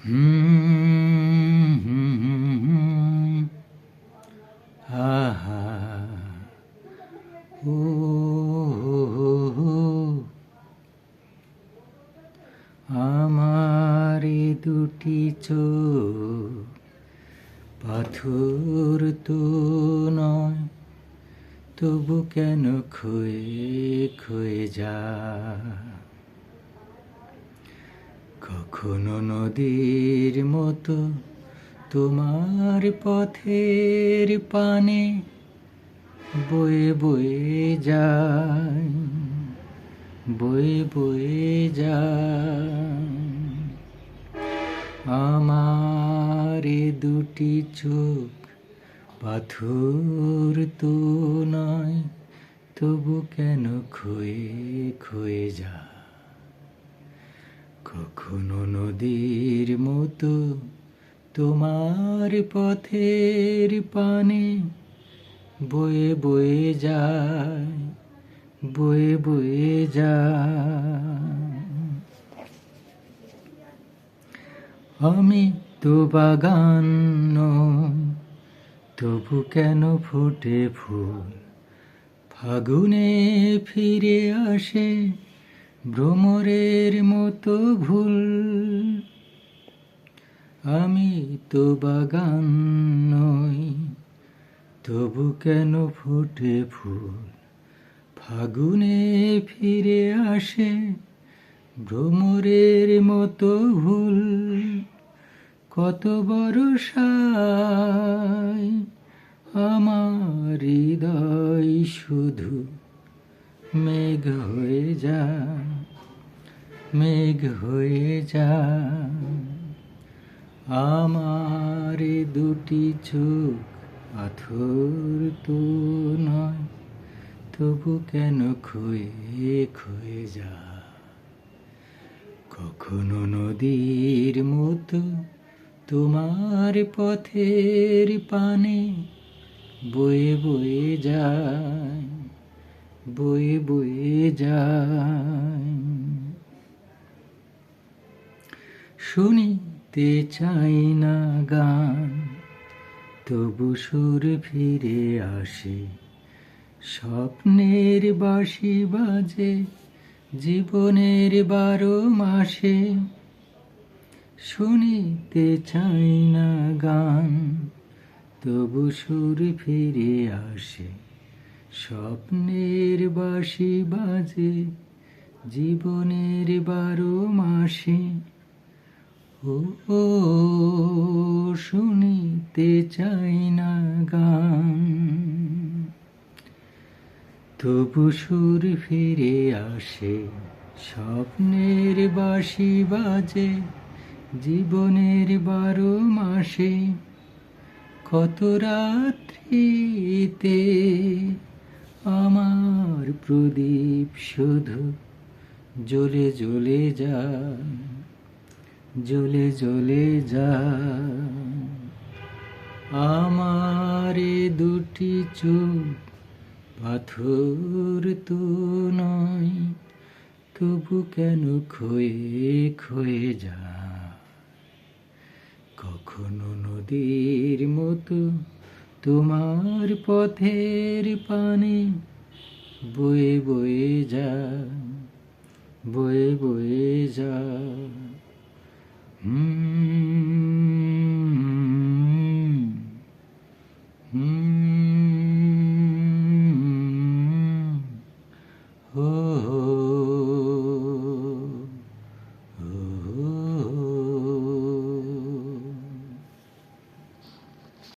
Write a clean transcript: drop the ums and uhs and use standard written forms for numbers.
হুম হুম হুম হুম, আহা ও হো হো হো। আমার এ দুটি চোখ পাথর তো নয়, তবু কেন ক্ষয়ে ক্ষয়ে যায়। কখনো নদীর মতো তোমার পথের পানে বয়ে বয়ে যায়, বয়ে বয়ে যায়। আমার এ দুটি চোখ পাথর তো নয়, তবু কেন ক্ষয়ে ক্ষয়ে যায়। কখনো নদীর মতো তোমার পথের পানে বয়ে বয়ে যায়, বয়ে বয়ে যায়। আমি তো বাগান নই, তবু কেন ফোটে ফুল, ফাগুনে ফিরে আসে ভ্রমরের মতো ভুল। আমি তো বাগান নই, তবু কেন ফোটে ফুল, ফাগুনে ফিরে আসে ভ্রমরের মতো ভুল। কত বরষায় আমার হৃদয় শুধু মেঘ হয়ে যায়, মেঘ হয়ে যায়। আমার এ দুটি চোখ পাথর তো নয়, তবু কেন ক্ষয়ে ক্ষয়ে যায়। কখনো নদীর মতো তোমার পথের পানে বয়ে বয়ে যায়, বয়ে বয়ে যায়। শুনিতে চাই না গান, তবু সুর ফিরে আসে, স্বপ্নের বাঁশি বাজে জীবনের 12 মাসে। শুনিতে চাই না গান, তবু সুর ফিরে আসে, স্বপ্নের বাঁশি বাজে জীবনের 12 মাসে। ও শুনিতে চাই না গান, তবু সুর ফিরে আসে, স্বপ্নের বাঁশি বাজে জীবনের 12 মাসে। কত রাত্রিতে আমার প্রদীপ শুধু জ্বলে জ্বলে যায়, জ্বলে জ্বলে যায়। আমার এ দুটি চোখ পাথর তো নয়, তবু কেন ক্ষয়ে ক্ষয়ে যায়। কখনো নদীর মতো তোমার পথের পানে বয়ে বয়ে যায়, বয়ে বয়ে যায়।